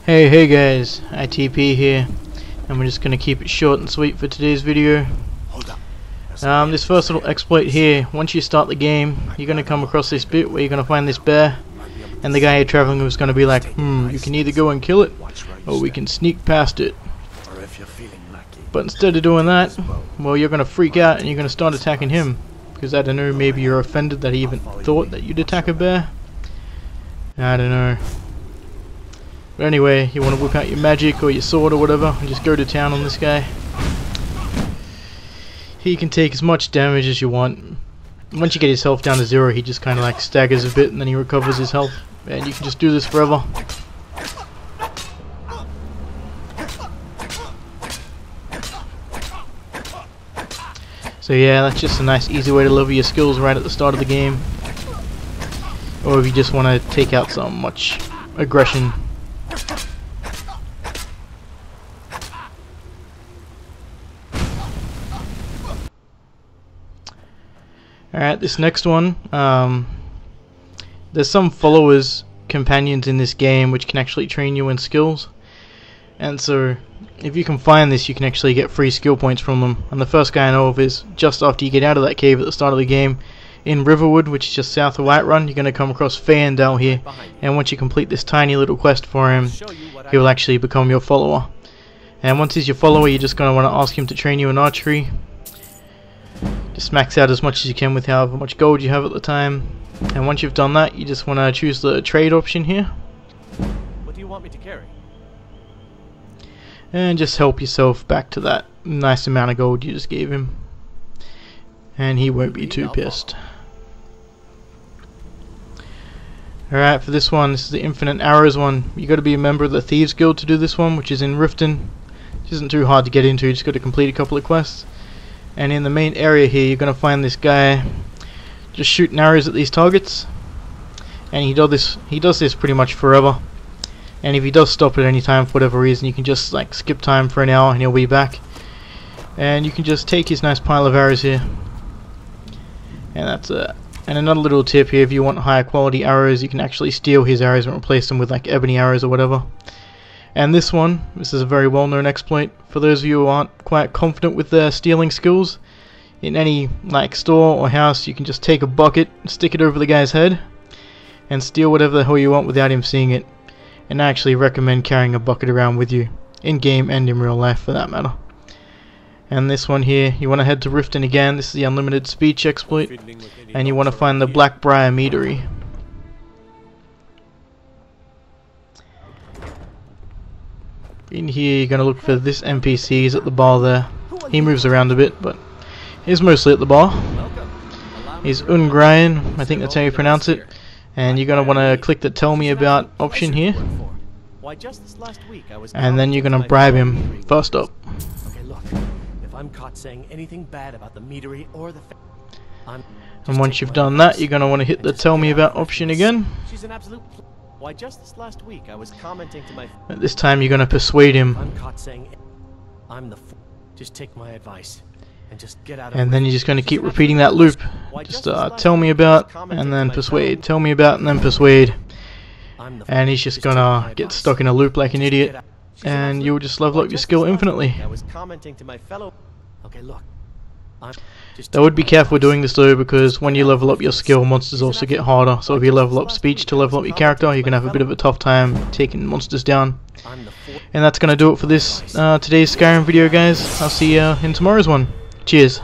Hey guys, ITP here, and we're just gonna keep it short and sweet for today's video. This first little exploit here, once you start the game, you're gonna come across this bit where you're gonna find this bear, and the guy you're traveling with is gonna be like, you can either go and kill it, or we can sneak past it. But instead of doing that, well, you're gonna freak out and you're gonna start attacking him, because I don't know, maybe you're offended that he even thought that you'd attack a bear. I don't know. But anyway, you want to whip out your magic or your sword or whatever and just go to town on this guy. He can take as much damage as you want. Once you get his health down to 0, he just kind of like staggers a bit and then he recovers his health. And you can just do this forever. So yeah, that's just a nice easy way to level your skills right at the start of the game. Or if you just want to take out some much aggression. Alright, this next one, there's some followers, companions in this game which can actually train you in skills. And so, if you can find this, you can actually get free skill points from them. And the first guy I know of is just after you get out of that cave at the start of the game, in Riverwood, which is just south of Whiterun, you're going to come across Fayendal here. And once you complete this tiny little quest for him, he will actually become your follower. And once he's your follower, you're just going to want to ask him to train you in archery. Just max out as much as you can with however much gold you have at the time. And once you've done that, you just want to choose the trade option here. What do you want me to carry? And just help yourself back to that nice amount of gold you just gave him. And he won't be too pissed. Alright, for this one, this is the Infinite Arrows one. You got to be a member of the Thieves Guild to do this one, which is in Riften. Which isn't too hard to get into, you just got to complete a couple of quests. And in the main area here, you're going to find this guy just shooting arrows at these targets. And he does this pretty much forever. And if he does stop at any time for whatever reason, you can just like skip time for an hour and he'll be back. And you can just take his nice pile of arrows here. And that's it. And another little tip here, if you want higher quality arrows, you can actually steal his arrows and replace them with like ebony arrows or whatever. And this is a very well known exploit. For those of you who aren't quite confident with their stealing skills, in any like store or house, you can just take a bucket, stick it over the guy's head, and steal whatever the hell you want without him seeing it. And I actually recommend carrying a bucket around with you, in game and in real life for that matter. And this one here, you want to head to Riften again. This is the unlimited speech exploit, and you want to find the Blackbriar Meadery. In here, you're going to look for this NPC. He's at the bar there. He moves around a bit, but he's mostly at the bar. He's Ungrian, I think that's how you pronounce it. And you're going to want to click the Tell Me About option here. And then you're going to bribe him first up. Okay, look. If I'm caught saying anything bad about the meadery or the and once you've done that, you're going to want to hit the Tell Me About option again. She's an absolute. Why, just this last week I was commenting to my. At this time, you're going to persuade him. I'm caught saying I'm the. Just take my advice and just get out of. And then you're just going to keep repeating that loop. Just tell me about, and then persuade. Tell me about, and then persuade. And he's just going to get stuck in a loop like an idiot. And you'll just level up your skill infinitely. I was commenting to my fellow. Okay, look. I would be careful doing this though, because when you level up your skill, monsters also get harder. So if you level up speech to level up your character, you're going to have a bit of a tough time taking monsters down. And that's going to do it for this today's Skyrim video, guys. I'll see you in tomorrow's one. Cheers.